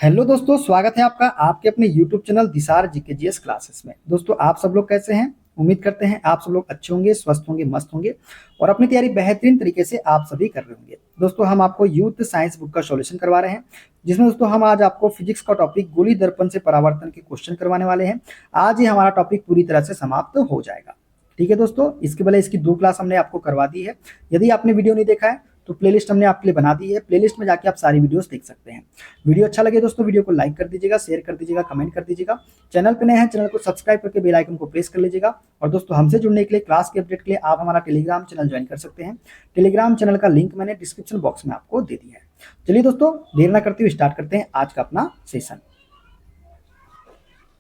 Hello दोस्तों, स्वागत है आपका आपके अपने YouTube चैनल दिसार जीके जीएस क्लासेस में। दोस्तों, आप सब लोग कैसे हैं? उम्मीद करते हैं आप सब लोग अच्छे होंगे, स्वस्थ होंगे, मस्त होंगे और अपनी तैयारी बेहतरीन तरीके से आप सभी कर रहे होंगे। दोस्तों, हम आपको यूथ साइंस बुक का सॉल्यूशन करवा रहे हैं, जिसमें दोस्तों हम आज आपको फिजिक्स का टॉपिक गोली दर्पण से परावर्तन के क्वेश्चन करवाने वाले हैं। आज ही हमारा टॉपिक पूरी तरह से समाप्त हो जाएगा। ठीक है दोस्तों, इसके पहले इसकी 2 क्लास हमने आपको करवा दी है। यदि आपने वीडियो नहीं देखा है तो प्लेलिस्ट हमने आपके लिए बना दी है। प्लेलिस्ट में जाके आप सारी वीडियोस देख सकते हैं। वीडियो अच्छा लगे दोस्तों, वीडियो को लाइक कर दीजिएगा, शेयर कर दीजिएगा, कमेंट कर दीजिएगा। चैनल पे नए हैं, चैनल को सब्सक्राइब करके बेल आइकन को प्रेस कर लीजिएगा। और दोस्तों, हमसे जुड़ने के लिए, क्लास के अपडेट के लिए आप हमारा टेलीग्राम चैनल ज्वाइन कर सकते हैं। टेलीग्राम चैनल का लिंक मैंने डिस्क्रिप्शन बॉक्स में आपको दे दिया है। चलिए दोस्तों, देर ना करते हुए स्टार्ट करते हैं आज का अपना सेशन।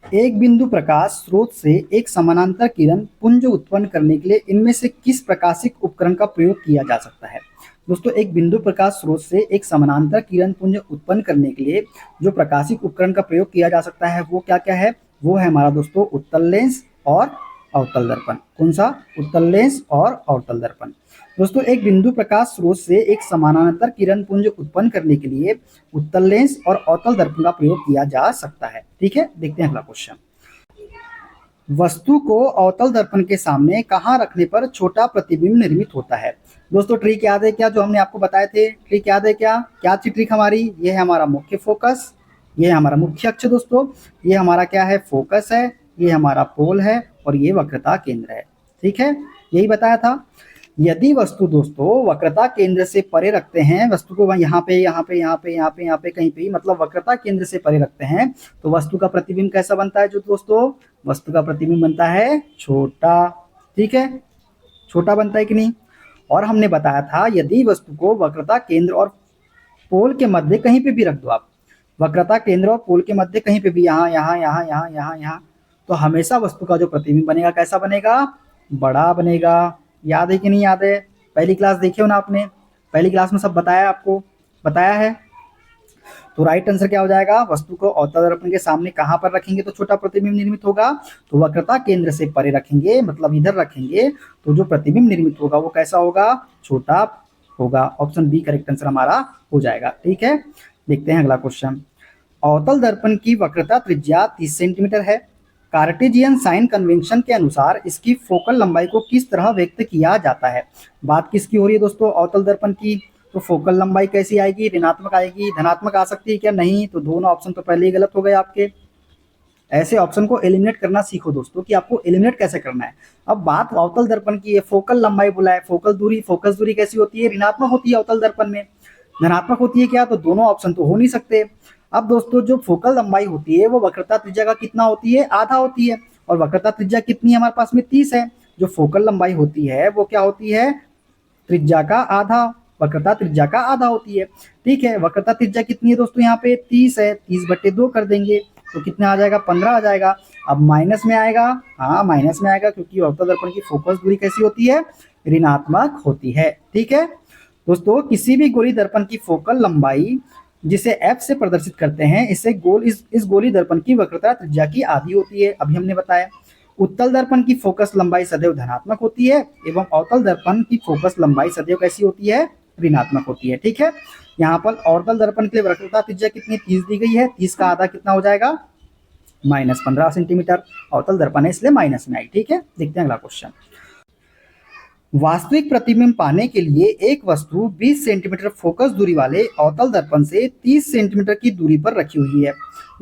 एक बिंदु प्रकाश स्रोत से एक समानांतर किरण पुंज उत्पन्न करने के लिए इनमें से किस प्रकाशिक उपकरण का प्रयोग किया जा सकता है? दोस्तों, एक बिंदु प्रकाश स्रोत से एक समानांतर किरण पुंज उत्पन्न करने के लिए जो प्रकाशिक उपकरण का प्रयोग किया जा सकता है वो क्या क्या है? वो है हमारा दोस्तों उत्तल लेंस और अवतल दर्पण। कौन सा? उत्तल लेंस और अवतल दर्पण। दोस्तों, एक बिंदु प्रकाश स्रोत से एक समानांतर किरण पुंज उत्पन्न करने के लिए उत्तल लेंस और अवतल दर्पण का प्रयोग किया जा सकता है। ठीक है, देखते हैं अगला क्वेश्चन। वस्तु को अवतल दर्पण के सामने कहाँ रखने पर छोटा प्रतिबिंब निर्मित होता है? दोस्तों, ट्रिक याद है क्या जो हमने आपको बताए थे? ट्रिक याद है क्या? क्या थी ट्रिक हमारी? ये है हमारा मुख्य फोकस, ये है हमारा मुख्य अक्ष दोस्तों, ये हमारा क्या है? फोकस है, ये हमारा पोल है और ये वक्रता केंद्र है। ठीक है, यही बताया था। यदि वस्तु दोस्तों वक्रता केंद्र से परे रखते हैं, वस्तु को यहाँ पे यहाँ पे यहाँ पे यहाँ पे यहाँ पे कहीं पे मतलब वक्रता केंद्र से परे रखते हैं, तो वस्तु का प्रतिबिंब कैसा बनता है? जो दोस्तों वस्तु का प्रतिबिंब बनता है छोटा। ठीक है, छोटा बनता है कि नहीं? और हमने बताया था यदि वस्तु को वक्रता केंद्र और पोल के मध्य कहीं पे भी रख दो आप, वक्रता केंद्र और पोल के मध्य कहीं पे भी, यहाँ यहाँ यहाँ यहाँ यहाँ यहाँ, तो हमेशा वस्तु का जो प्रतिबिंब बनेगा कैसा बनेगा? बड़ा बनेगा। याद है कि नहीं याद है? पहली क्लास देखी हो ना आपने? पहली क्लास में सब बताया, आपको बताया है। तो राइट आंसर क्या हो जाएगा? वस्तु को अवतल दर्पण के सामने कहां पर रखेंगे तो छोटा प्रतिबिंब निर्मित होगा? तो वक्रता केंद्र से परे रखेंगे, मतलब इधर रखेंगे, तो जो प्रतिबिंब निर्मित होगा वो कैसा होगा? छोटा होगा। ऑप्शन बी करेक्ट आंसर हमारा हो जाएगा। ठीक है, देखते हैं अगला क्वेश्चन। अवतल दर्पण की वक्रता त्रिज्या 30 सेंटीमीटर है। कार्टेशियन साइन कन्वेंशन के अनुसार इसकी फोकल लंबाई को किस तरह व्यक्त किया जाता है? बात किसकी हो रही है दोस्तों? अवतल दर्पण की। तो फोकल लंबाई कैसी आएगी? ऋणात्मक आएगी। धनात्मक आ सकती है क्या? नहीं। तो दोनों ऑप्शन तो पहले ही गलत हो गए आपके। ऐसे ऑप्शन को एलिमिनेट करना सीखो दोस्तों कि आपको एलिमिनेट कैसे करना है। अब बात अवतल दर्पण की है, फोकल लंबाई बोला है, फोकल दूरी, फोकस दूरी कैसी होती है? ऋणात्मक होती है अवतल दर्पण में। धनात्मक होती है क्या? तो दोनों ऑप्शन तो हो नहीं सकते। अब दोस्तों, जो फोकल लंबाई होती है वो वक्रता त्रिज्या का कितना होती है? आधा होती है। और वक्रता त्रिज्या कितनी है हमारे पास में? 30 है। जो फोकल लंबाई होती है वो क्या होती है? त्रिज्या का आधा। वक्रता त्रिज्या का आधा होती है। ठीक है, वक्रता त्रिज्या कितनी है दोस्तों? यहाँ पे 30 है। 30/2 कर देंगे तो कितना आ जाएगा? 15 आ जाएगा। अब माइनस में आएगा, हाँ माइनस में आएगा, क्योंकि अवतल दर्पण की फोकस दूरी कैसी होती है? ऋणात्मक होती है। ठीक है दोस्तों, किसी भी गोली दर्पण की फोकल लंबाई जिसे f से प्रदर्शित करते हैं, इसे इस गोली दर्पण की वक्रता त्रिज्या की आधी होती है। अभी हमने बताया। उत्तल दर्पण की फोकस लंबाई सदैव धनात्मक होती है एवं अवतल दर्पण की फोकस लंबाई सदैव कैसी होती है? ऋणात्मक होती है। ठीक है, यहाँ पर अवतल दर्पण के लिए वक्रता त्रिज्या कितनी? 30 दी गई है। 30 का आधा कितना हो जाएगा? -15 सेंटीमीटर। अवतल दर्पण है इसलिए माइनस में आई। ठीक है, देखते हैं अगला क्वेश्चन। वास्तविक प्रतिबिंब पाने के लिए एक वस्तु 20 सेंटीमीटर फोकस दूरी वाले अवतल दर्पण से 30 सेंटीमीटर की दूरी पर रखी हुई है।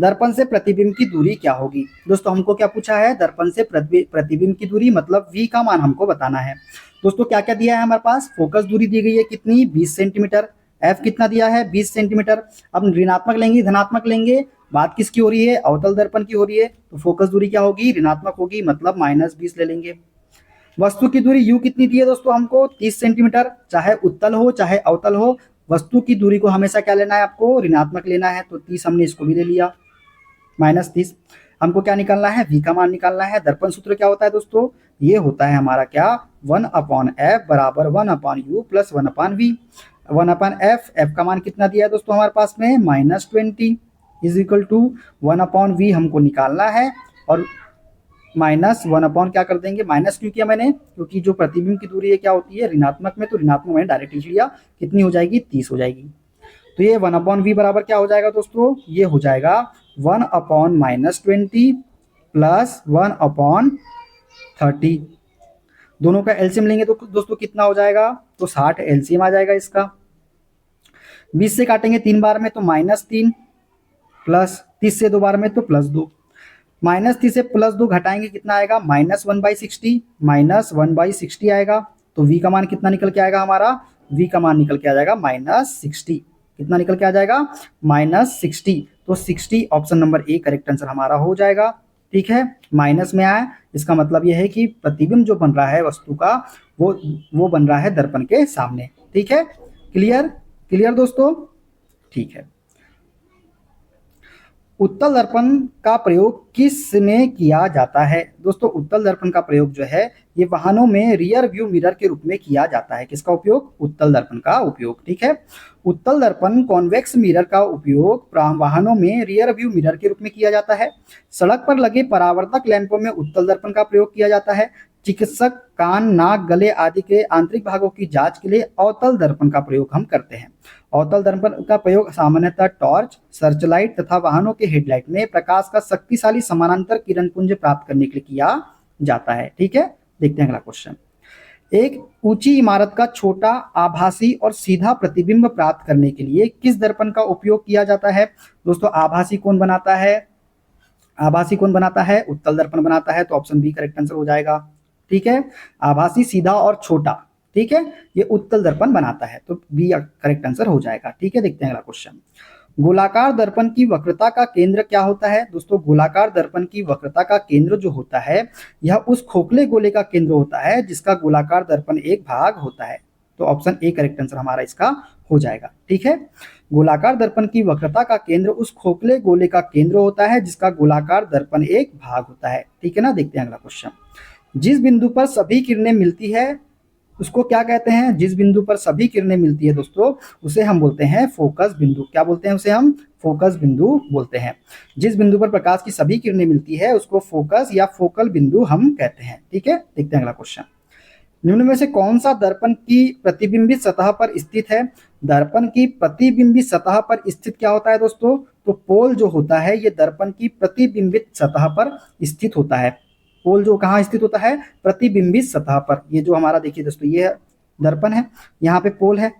दर्पण से प्रतिबिंब की दूरी क्या होगी? दोस्तों, हमको क्या पूछा है? दर्पण से प्रतिबिंब की दूरी, मतलब v का मान हमको बताना है। दोस्तों, क्या क्या दिया है हमारे पास? फोकस दूरी दी गई है कितनी? 20 सेंटीमीटर। f कितना दिया है? 20 सेंटीमीटर। अब ऋणात्मक लेंगे धनात्मक लेंगे? बात किसकी हो रही है? अवतल दर्पण की हो रही है। तो फोकस दूरी क्या होगी? ऋणात्मक होगी, मतलब -20 ले लेंगे। वस्तु की दूरी u कितनी दी है दोस्तों हमको? 30 सेंटीमीटर। चाहे उत्तल हो चाहे अवतल हो, वस्तु की दूरी को हमेशा क्या लेना है आपको? ऋणात्मक लेना है। तो 30 हमने इसको भी ले लिया, -30। हमको क्या निकालना है? v का मान निकालना है। दर्पण सूत्र क्या होता है दोस्तों? ये होता है हमारा क्या? 1/f बराबर 1/u plus 1/v। 1/f, f का मान कितना दिया है दोस्तों हमारे पास में? -20 इज इक्वल टू 1/v हमको निकालना है। और -1 क्या कर देंगे? माइनस क्यों किया मैंने? क्योंकि जो प्रतिबिंब की दूरी है क्या होती है? ऋणात्मक में, तो ऋणात्मक मैंने डायरेक्ट लिख लिया। कितनी हो जाएगी? 30 हो जाएगी। तो ये 1/v बराबर क्या हो जाएगा दोस्तों, ये हो जाएगा 1/-20 प्लस 1/30। दोनों का एलसीएम लेंगे तो दोस्तों कितना हो जाएगा, तो 60 एलसीएम आ जाएगा इसका। 20 से काटेंगे 3 बार में तो -3, प्लस 30 से 2 बार में तो +2। -30 से +2 घटाएंगे कितना आएगा, -1/60, -1/60 आएगा। तो v का मान कितना निकल के आएगा हमारा, v का मान निकल के आ जाएगा -60। कितना निकल के आ जाएगा, -60। तो 60 option number A correct answer हमारा हो जाएगा। ठीक है, माइनस में आया, इसका मतलब यह है कि प्रतिबिंब जो बन रहा है वस्तु का वो बन रहा है दर्पण के सामने। ठीक है, क्लियर क्लियर दोस्तों। ठीक है, उत्तल दर्पण का प्रयोग किस में किया जाता है। दोस्तों उत्तल दर्पण का प्रयोग जो है ये वाहनों में रियर व्यू मिरर के रूप में किया जाता है। किसका उपयोग, उत्तल दर्पण का उपयोग। ठीक है, उत्तल दर्पण कॉन्वेक्स मिरर का उपयोग वाहनों में रियर व्यू मिरर के रूप में किया जाता है। सड़क पर लगे परावर्तक लैंपों में उत्तल दर्पण का प्रयोग किया जाता है। चिकित्सक कान, नाक, गले आदि के आंतरिक भागों की जांच के लिए अवतल दर्पण का प्रयोग हम करते हैं। अवतल दर्पण का प्रयोग सामान्यतः टॉर्च, सर्चलाइट तथा वाहनों के हेडलाइट में प्रकाश का शक्तिशाली समानांतर किरण पुंज प्राप्त करने के लिए किया जाता है। ठीक है, देखते हैं अगला क्वेश्चन। एक ऊंची इमारत का छोटा, आभासी और सीधा प्रतिबिंब प्राप्त करने के लिए किस दर्पण का उपयोग किया जाता है। दोस्तों आभासी कौन बनाता है, आभासी कौन बनाता है, उत्तल दर्पण बनाता है। तो ऑप्शन बी करेक्ट आंसर हो जाएगा। ठीक है, आभासी, सीधा और छोटा, ठीक है, ये उत्तल दर्पण बनाता है, तो बी करेक्ट आंसर हो जाएगा। ठीक है, देखते हैं अगला क्वेश्चन। गोलाकार दर्पण की वक्रता का केंद्र क्या होता है। दोस्तों गोलाकार दर्पण की वक्रता का केंद्र जो होता है यह उस खोखले गोले का केंद्र होता है जिसका गोलाकार दर्पण एक भाग होता है। तो ऑप्शन ए करेक्ट आंसर हमारा इसका हो जाएगा। ठीक है, गोलाकार दर्पण की वक्रता का केंद्र उस खोखले गोले का केंद्र होता है जिसका गोलाकार दर्पण एक भाग होता है। ठीक है ना, देखते हैं अगला क्वेश्चन। जिस बिंदु पर सभी किरणें मिलती है उसको क्या कहते हैं। जिस बिंदु पर सभी किरणें मिलती है दोस्तों उसे हम बोलते हैं फोकस बिंदु। क्या बोलते हैं उसे हम, फोकस बिंदु बोलते हैं। जिस बिंदु पर प्रकाश की सभी किरणें मिलती है उसको फोकस या फोकल बिंदु हम कहते हैं। ठीक है, देखते हैं अगला क्वेश्चन। निम्न में से कौन सा दर्पण की प्रतिबिंबित सतह पर स्थित है। दर्पण की प्रतिबिंबित सतह पर स्थित क्या होता है दोस्तों, तो पोल जो होता है ये दर्पण की प्रतिबिंबित सतह पर स्थित होता है। पोल जो कहाँ स्थित होता है, प्रतिबिंबित सतह पर। ये जो हमारा देखिए दोस्तों ये दर्पण है, यहाँ पे पोल है,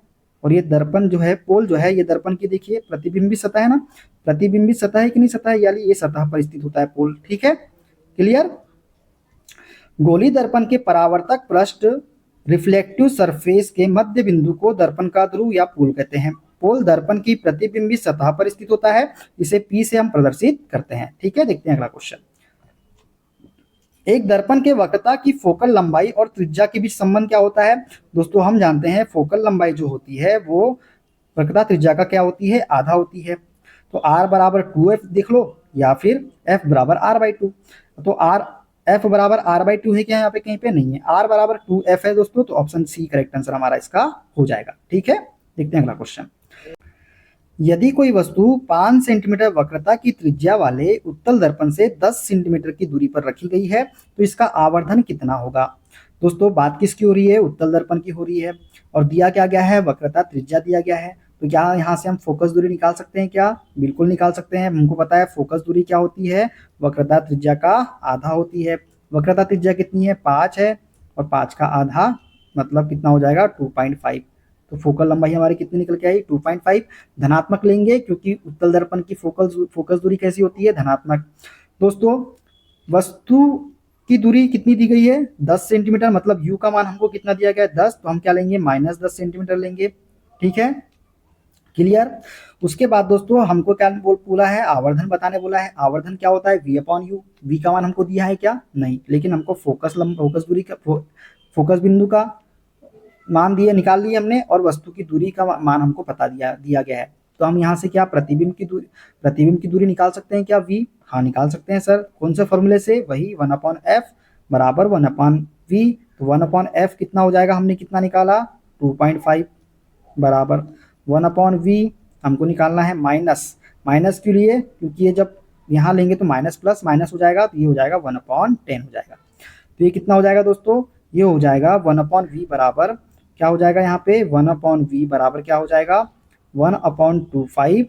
और ये दर्पण जो है, पोल जो है ये दर्पण की देखिए प्रतिबिंबित सतह है ना, प्रतिबिंबित सतह है कि नहीं सतह है, यानी ये सतह पर स्थित होता है पोल। ठीक है, क्लियर। गोली दर्पण के परावर्तक पृष्ठ रिफ्लेक्टिव सरफेस के मध्य बिंदु को दर्पण का ध्रुव या पोल कहते हैं। पोल दर्पण की प्रतिबिंबित सतह पर स्थित होता है, इसे पी से हम प्रदर्शित करते हैं। ठीक है, देखते हैं अगला क्वेश्चन। एक दर्पण के वक्रता की फोकल लंबाई और त्रिज्या के बीच संबंध क्या होता है। दोस्तों हम जानते हैं फोकल लंबाई जो होती है वो वक्रता त्रिज्या का क्या होती है, आधा होती है। तो r बराबर 2f देख लो, या फिर f बराबर r/2। तो f बराबर r/2 है क्या, यहाँ पे कहीं पे नहीं है, r बराबर 2f है दोस्तों। तो ऑप्शन सी करेक्ट आंसर हमारा इसका हो जाएगा। ठीक है, देखते हैं अगला क्वेश्चन। यदि कोई वस्तु 5 सेंटीमीटर वक्रता की त्रिज्या वाले उत्तल दर्पण से 10 सेंटीमीटर की दूरी पर रखी गई है तो इसका आवर्धन कितना होगा। दोस्तों बात किसकी हो रही है, उत्तल दर्पण की हो रही है, और दिया क्या गया है, वक्रता त्रिज्या दिया गया है। तो क्या यहाँ से हम फोकस दूरी निकाल सकते हैं क्या, बिल्कुल निकाल सकते हैं। हमको पता है फोकस दूरी क्या होती है, वक्रता त्रिज्या का आधा होती है। वक्रता त्रिज्या कितनी है, 5 है, और 5 का आधा मतलब कितना हो जाएगा, 2.5। तो फोकल लंबाई हमारी कितनी निकल के आई, 2.5। धनात्मक लेंगे क्योंकि उत्तल दर्पण की फोकस दूरी कैसी होती है, धनात्मक। दोस्तों वस्तु की दूरी कितनी दी गई है, 10 सेंटीमीटर, मतलब u का मान हमको कितना दिया गया है, 10। तो हम क्या लेंगे, -10 सेंटीमीटर लेंगे। ठीक है, क्लियर। उसके बाद दोस्तों हमको क्या बोला है, आवर्धन बताने बोला है। आवर्धन क्या होता है, v/u। v का मान हमको दिया है क्या, नहीं, लेकिन हमको फोकस दूरी का फोकस बिंदु का मान दिए, निकाल लिए हमने, और वस्तु की दूरी का मान हमको बता दिया गया है। तो हम यहाँ से क्या प्रतिबिंब की दूरी निकाल सकते हैं क्या, v। हाँ निकाल सकते हैं सर, कौन से फॉर्मूले से, वही 1/f बराबर 1/v। तो 1/f कितना हो जाएगा, हमने कितना निकाला, 2.5 बराबर 1/v हमको निकालना है माइनस के लिए, क्योंकि ये जब यहाँ लेंगे तो माइनस प्लस माइनस हो जाएगा, तो ये हो जाएगा 1/10 हो जाएगा। तो ये कितना हो जाएगा दोस्तों, ये हो जाएगा 1/v बराबर क्या हो जाएगा, यहाँ पे 1/v बराबर क्या हो जाएगा, 1/25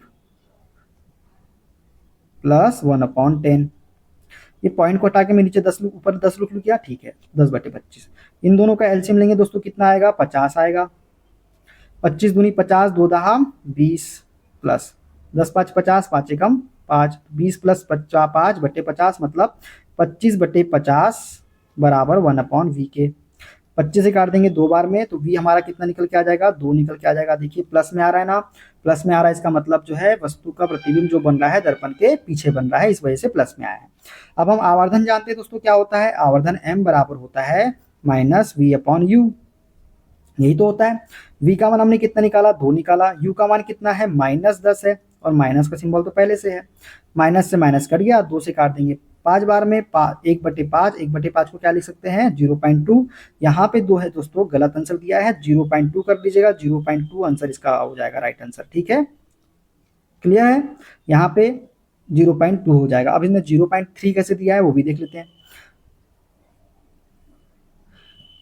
प्लस 1/10। ये पॉइंट को हटा के मैं नीचे 10 ऊपर 10 लिख लूँ क्या? ठीक है, 10/25। इन दोनों का एलसीएम लेंगे दोस्तों, कितना आएगा? 50 आएगा। 25 दूनी 50, 2 दहा 20 प्लस 10 5 50, 5 एकम 5, 20 प्लस 5/50 मतलब 25/50 बराबर 1/v के। 25 से काट देंगे 2 बार में, तो v हमारा कितना निकल के आ जाएगा? 2 निकल के आ जाएगा। देखिए प्लस में आ रहा है ना, प्लस में आ रहा है, इसका मतलब जो है वस्तु का प्रतिबिंब जो बन रहा है दर्पण के पीछे बन रहा है, इस वजह से प्लस में आया है। अब हम आवर्धन जानते हैं दोस्तों, क्या होता है? आवर्धन m बराबर होता है -v/u, यही तो होता है। v का मान हमने कितना निकाला? 2 निकाला। u का मान कितना है? -10 है, और माइनस का सिंबल तो पहले से है, माइनस से माइनस कट गया, 2 से काट देंगे 5 बार में, 1/5, 1/5 को क्या लिख सकते हैं? 0.2। यहाँ पे 2 है दोस्तों, गलत आंसर दिया है, 0.2 कर दीजिएगा, 0.2 आंसर इसका हो जाएगा राइट आंसर। ठीक है, क्लियर है? यहाँ पे 0.2 हो जाएगा। अब इसने 0.3 कैसे दिया है वो भी देख लेते हैं।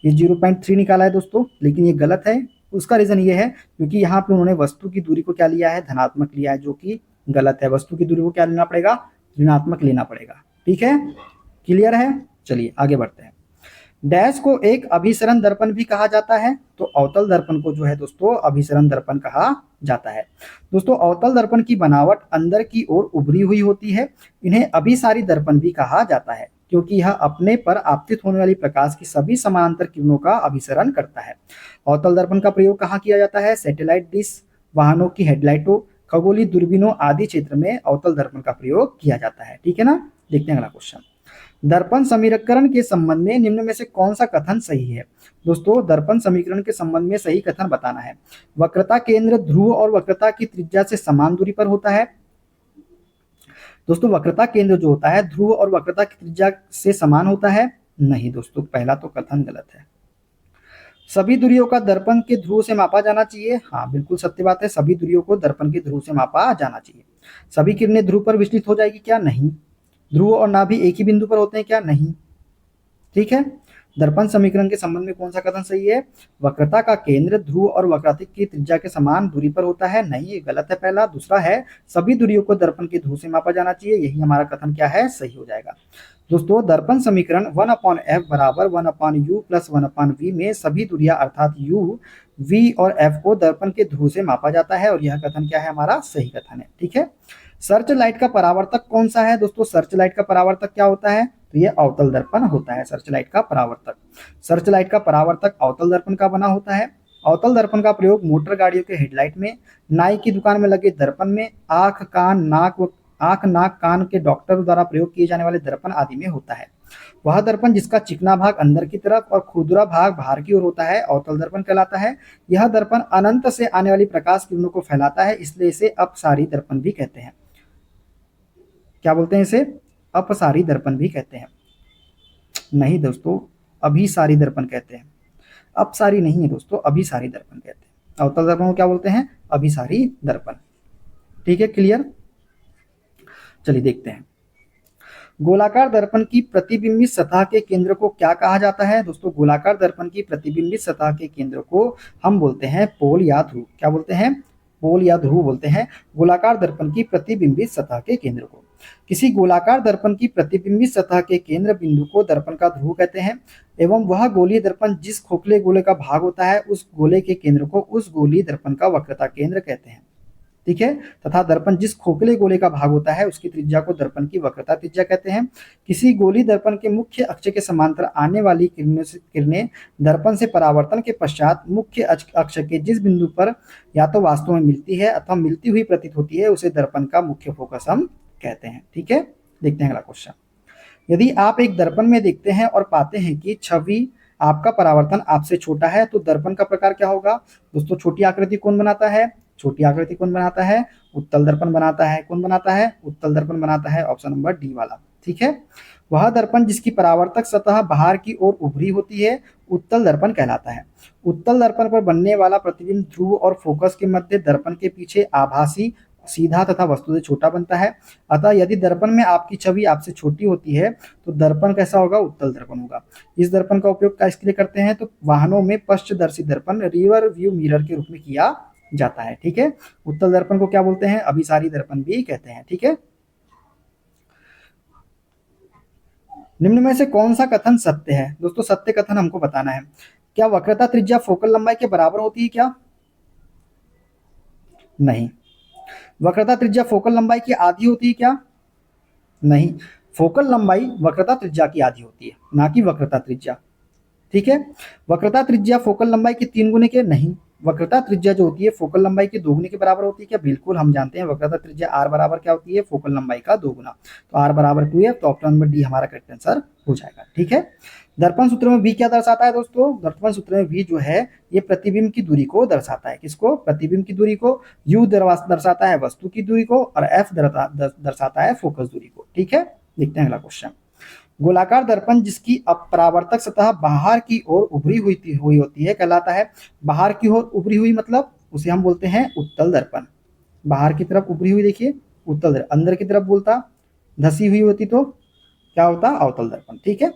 ये 0.3 निकाला है दोस्तों, लेकिन ये गलत है। उसका रीजन ये है क्योंकि यहाँ पे उन्होंने वस्तु की दूरी को क्या लिया है? धनात्मक लिया है, जो कि गलत है। वस्तु की दूरी को क्या लेना पड़ेगा? ऋणात्मक लेना पड़ेगा। ठीक है, क्लियर है? चलिए आगे बढ़ते हैं। डैश को एक अभिसरण दर्पण भी कहा जाता है, तो अवतल दर्पण को जो है दोस्तों अभिसरण दर्पण कहा जाता है। दोस्तों अवतल दर्पण की बनावट अंदर की ओर उभरी हुई होती है, इन्हें अभिसारी दर्पण भी कहा जाता है, क्योंकि यह अपने पर आपतित होने वाली प्रकाश की सभी समानांतर किरणों का अभिसरण करता है। अवतल दर्पण का प्रयोग कहाँ किया जाता है? सैटेलाइट डिश, वाहनों की हेडलाइटों, खगोलीय दूरबीनों आदि क्षेत्र में अवतल दर्पण का प्रयोग किया जाता है। ठीक है ना, देखते हैं अगला क्वेश्चन। दर्पण समीकरण के संबंध में निम्न में से कौन सा कथन सही है? दोस्तों दर्पण समीकरण के संबंध में सही कथन बताना है। वक्रता केंद्र ध्रुव और वक्रता की त्रिज्या से समान दूरी पर होता है। दोस्तों वक्रता केंद्र जो होता है ध्रुव और वक्रता की त्रिज्या से समान होता है? नहीं दोस्तों, पहला तो कथन गलत है। सभी दूरियों का दर्पण के ध्रुव से मापा जाना चाहिए? हाँ बिल्कुल सत्य बात है, सभी दूरियों को दर्पण के ध्रुव से मापा जाना चाहिए। सभी किरणें ध्रुव पर विचलित हो जाएगी क्या? नहीं। ध्रुव और नाभि एक ही बिंदु पर होते हैं क्या? नहीं। ठीक है, दर्पण समीकरण के संबंध में कौन सा कथन सही है? वक्रता का केंद्र ध्रुव और वक्रातिक की त्रिज्या के समान दूरी पर होता है? नहीं, ये गलत है पहला। दूसरा है सभी दूरियों को दर्पण के ध्रुव से मापा जाना चाहिए, यही हमारा कथन क्या है? सही हो जाएगा। दोस्तों दर्पण समीकरण 1/f बराबर 1/u प्लस 1/v में सभी दूरियां अर्थात u, v और f को दर्पण के ध्रुव से मापा जाता है, और यह कथन क्या है? हमारा सही कथन है। ठीक है, सर्च लाइट का परावर्तक कौन सा है? दोस्तों सर्च लाइट का परावर्तक क्या होता है? तो ये अवतल दर्पण होता है सर्च लाइट का परावर्तक। सर्च लाइट का परावर्तक अवतल दर्पण का बना होता है। अवतल दर्पण का प्रयोग मोटर गाड़ियों के हेडलाइट में, नाई की दुकान में लगे दर्पण में, आंख नाक कान के डॉक्टर द्वारा प्रयोग किए जाने वाले दर्पण आदि में होता है। वह दर्पण जिसका चिकना भाग अंदर की तरफ और खुरदुरा भाग बाहर की ओर होता है अवतल दर्पण कहलाता है। यह दर्पण अनंत से आने वाली प्रकाश किरणों को फैलाता है, इसलिए इसे अपसारी दर्पण भी कहते हैं। क्या बोलते हैं इसे? अपसारी दर्पण भी कहते हैं। नहीं दोस्तों, अभिसारी दर्पण कहते हैं, अपसारी नहीं है दोस्तों, अभिसारी दर्पण कहते हैं। अवतल दर्पण को क्या बोलते हैं? अभिसारी दर्पण। ठीक है, क्लियर? चलिए देखते हैं। गोलाकार दर्पण की प्रतिबिंबित सतह के केंद्र को क्या कहा जाता है? दोस्तों गोलाकार दर्पण की प्रतिबिंबित सतह के केंद्र को हम बोलते हैं पोल या ध्रुव। क्या बोलते हैं? पोल या ध्रुव बोलते हैं गोलाकार दर्पण की प्रतिबिंबित सतह के केंद्र को। किसी गोलाकार दर्पण की प्रतिबिंबित सतह के केंद्र बिंदु को दर्पण का ध्रुव कहते हैं, एवं वह गोलीय दर्पण जिस खोखले गोले का भाग होता है उस गोले के केंद्र को उस गोलीय दर्पण का वक्रता केंद्र कहते हैं। ठीक है, तथा दर्पण जिस खोखले गोले का भाग होता है उसकी त्रिज्या को दर्पण की वक्रता त्रिज्या कहते हैं। किसी गोली दर्पण के मुख्य अक्ष के समांतर आने वाली किरणें दर्पण से परावर्तन के पश्चात मुख्य अक्ष के जिस बिंदु पर या तो वास्तव में मिलती है अथवा मिलती हुई प्रतीत होती है उसे दर्पण का मुख्य फोकस हम कहते हैं। ठीक है, देखते हैं अगला क्वेश्चन। यदि आप एक दर्पण में देखते हैं और पाते हैं कि छवि आपका परावर्तन आपसे छोटा है, तो दर्पण का प्रकार क्या होगा? दोस्तों छोटी आकृति कौन बनाता है? छोटी आकृति कौन बनाता है? उत्तल दर्पण बनाता है। कौन बनाता है? उत्तल दर्पण बनाता है, ऑप्शन नंबर डी वाला। ठीक है, वह दर्पण जिसकी परावर्तक सतह बाहर की ओर उभरी होती है उत्तल दर्पण कहलाता है। उत्तल दर्पण पर बनने वाला प्रतिबिंब ध्रुव और फोकस के मध्य दर्पण के पीछे आभासी, सीधा तथा वस्तु से छोटा बनता है। अतः यदि दर्पण में आपकी छवि आपसे छोटी होती है तो दर्पण कैसा होगा? उत्तल दर्पण होगा। इस दर्पण का उपयोग किसके लिए करते हैं? तो वाहनों में पश्चदर्शी दर्पण, रियर व्यू मिरर के रूप में किया जाता है। ठीक है, उत्तल दर्पण को क्या बोलते हैं? अभिसारी दर्पण भी कहते हैं। ठीक है, निम्न में से कौन सा कथन सत्य है? दोस्तों सत्य कथन हमको बताना है। क्या वक्रता त्रिज्या फोकल लंबाई के बराबर होती है क्या? नहीं। वक्रता त्रिज्या फोकल लंबाई की आधी होती है क्या? नहीं। फोकल लंबाई वक्रता त्रिज्या की आधी होती है, ना कि वक्रता त्रिज्या। ठीक है, वक्रता त्रिज्या फोकल लंबाई के 3 गुने के? नहीं। वक्रता त्रिज्या जो होती है फोकल लंबाई के 2 गुने के बराबर होती है क्या? बिल्कुल, हम जानते हैं वक्रता त्रिज्या r बराबर क्या होती है? फोकल लंबाई का 2 गुना। तो r बराबर 2f, तो ऑप्शन नंबर डी हमारा करेक्ट आंसर हो जाएगा। ठीक है, दर्पण सूत्र में v क्या दर्शाता है दोस्तों? दर्पण सूत्र में v जो है ये प्रतिबिंब की दूरी को दर्शाता है। किसको? प्रतिबिंब की दूरी को। u दर्शाता है वस्तु की दूरी को, और f दर्शाता है फोकस दूरी को। ठीक है, देखते हैं अगला क्वेश्चन। गोलाकार दर्पण जिसकी अपरावर्तक सतह बाहर की ओर उभरी हुई होती है कहलाता है। बाहर की ओर उभरी हुई मतलब उसे हम बोलते हैं उत्तल दर्पण। बाहर की तरफ उभरी हुई, देखिए उत्तल दर्पण। अंदर की तरफ बोलता धसी हुई होती तो क्या होता? अवतल दर्पण। ठीक है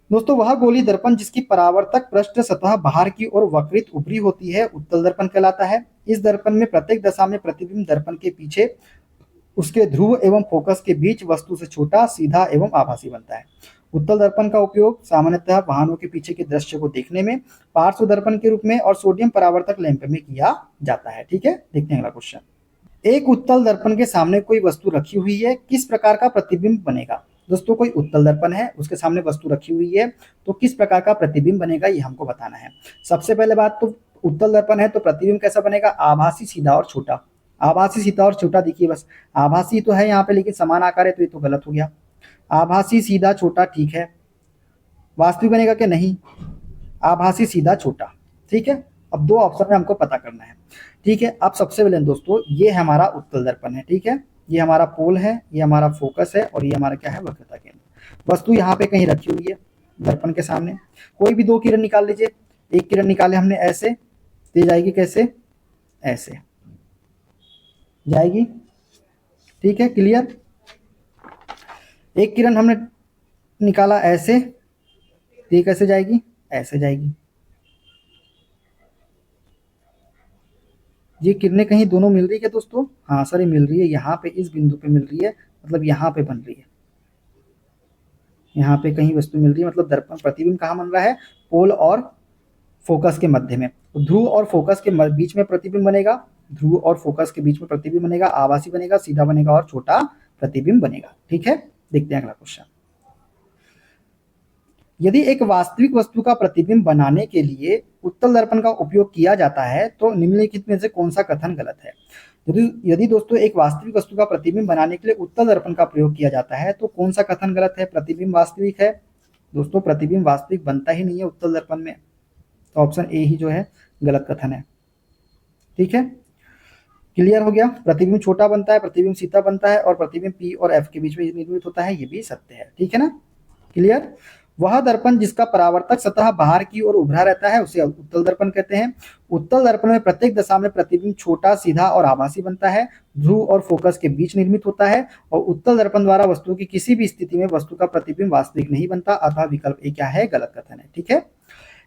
दोस्तों, वह गोली दर्पण जिसकी परावर्तक पृष्ठ सतह बाहर की ओर वक्रित उभरी होती है उत्तल दर्पण कहलाता है। इस दर्पण में प्रत्येक दशा में प्रतिबिंब दर्पण के पीछे उसके ध्रुव एवं फोकस के बीच वस्तु से छोटा, सीधा एवं आभासी बनता है। उत्तल दर्पण का उपयोग सामान्यतः वाहनों के पीछे के दृश्य को देखने में, पार्श्व दर्पण के रूप में और सोडियम परावर्तक लैंप में किया जाता है। ठीक है, देखते हैं अगला क्वेश्चन। एक उत्तल दर्पण के सामने कोई वस्तु रखी हुई है, किस प्रकार का प्रतिबिंब बनेगा? दोस्तों कोई उत्तल दर्पण है, उसके सामने वस्तु रखी हुई है, तो किस प्रकार का प्रतिबिंब बनेगा ये हमको बताना है। सबसे पहले बात तो उत्तल दर्पण है तो प्रतिबिंब कैसा बनेगा? आभासी, सीधा और छोटा। आभासी, सीधा और छोटा, देखिए बस आभासी तो है यहाँ पे, लेकिन समान आकार है तो ये तो गलत हो गया। आभासी, सीधा, छोटा, ठीक है। वास्तविक बनेगा कि नहीं? आभासी, सीधा, छोटा। ठीक है, अब दो ऑप्शन में हमको पता करना है। ठीक है, अब सबसे पहले दोस्तों ये हमारा उत्तल दर्पण है। ठीक है, ये हमारा पोल है, ये हमारा फोकस है, और ये हमारा क्या है? वक्रता केंद्र। वस्तु यहाँ पे कहीं रखी हुई है दर्पण के सामने। कोई भी दो किरण निकाल लीजिए। एक किरण निकाले हमने ऐसे, तो जाएगी कैसे? ऐसे जाएगी। ठीक है, क्लियर। एक किरण हमने निकाला ऐसे, तो ये कैसे जाएगी? ऐसे जाएगी। ये किरणें कहीं दोनों मिल रही है क्या दोस्तों? हाँ सर, ये मिल रही है, यहाँ पे इस बिंदु पे मिल रही है, मतलब यहाँ पे बन रही है। यहाँ पे कहीं वस्तु मिल रही है, मतलब दर्पण प्रतिबिंब कहाँ बन रहा है? पोल और फोकस के मध्य में। तो ध्रुव और फोकस के बीच में प्रतिबिंब बनेगा। ध्रुव और फोकस के बीच में प्रतिबिंब बनेगा, आभासी बनेगा, सीधा बनेगा और छोटा प्रतिबिंब बनेगा। ठीक है, देखते हैं अगला क्वेश्चन। यदि एक वास्तविक वस्तु का प्रतिबिंब बनाने के लिए उत्तल दर्पण का उपयोग किया जाता है तो निम्नलिखित में से कौन सा कथन गलत है? यदि दोस्तों एक वास्तविक वस्तु का प्रतिबिंब बनाने के लिए उत्तल दर्पण का प्रयोग किया जाता है तो कौन सा कथन गलत है? प्रतिबिंब वास्तविक है। दोस्तों प्रतिबिंब वास्तविक बनता ही नहीं है उत्तल दर्पण में, तो ऑप्शन ए ही जो है गलत कथन है। ठीक है, क्लियर हो गया। प्रतिबिंब छोटा बनता है, प्रतिबिंब सीधा बनता है, और प्रतिबिंब पी और एफ के बीच में निर्मित होता है, ये भी सत्य है। ठीक है ना, क्लियर। वह दर्पण जिसका परावर्तक सतह बाहर की ओर उभरा रहता है उसे उत्तल दर्पण कहते हैं। उत्तल दर्पण में प्रत्येक दशा में प्रतिबिंब छोटा, सीधा और आभासी बनता है, ध्रुव और फोकस के बीच निर्मित होता है, और उत्तल दर्पण द्वारा वस्तु की किसी भी स्थिति में वस्तु का प्रतिबिंब वास्तविक नहीं बनता, अतः विकल्प ए क्या है? गलत कथन है। ठीक है,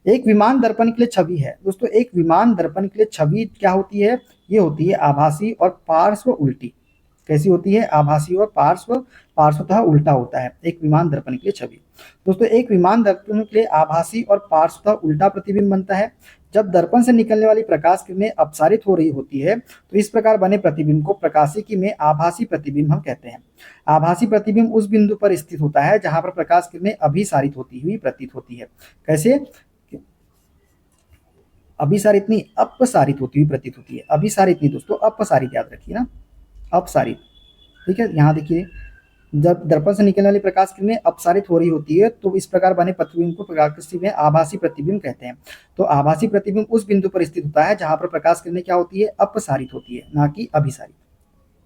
एक विमान दर्पण के लिए छवि है। दोस्तों एक विमान दर्पण के लिए छवि क्या होती है? ये होती है आभासी और पार्श्व उल्टी। कैसी होती है? आभासी और पार्श्वतः उल्टा होता है एक विमान दर्पण के लिए छवि। दोस्तों एक विमान दर्पण के लिए आभासी और पार्श्वतः उल्टा प्रतिबिंब बनता है। जब दर्पण से निकलने वाली प्रकाश किरणें अपसारित हो रही होती है तो इस प्रकार बने प्रतिबिंब को प्रकाशिकी में आभासी प्रतिबिंब हम कहते हैं। आभासी प्रतिबिंब उस बिंदु पर स्थित होता है जहां पर प्रकाश किरणें अभिसारित होती हुई प्रतीत होती है। कैसे? अभिसारित नहीं, अपसारित होती हुई प्रतीत होती है। अभिसारित नहीं दोस्तों, अपसारित याद रखिए ना, अपसारित। ठीक है, यहाँ देखिए जब दर्पण से निकलने वाली प्रकाश किरणें अपसारित हो रही होती है तो इस प्रकार बने प्रतिबिंब को प्रकाशिकी में आभासी प्रतिबिंब कहते हैं। तो आभासी प्रतिबिंब उस बिंदु पर स्थित होता है जहां पर प्रकाश किरणें क्या होती है? अपसारित होती है, ना कि अभिसारित।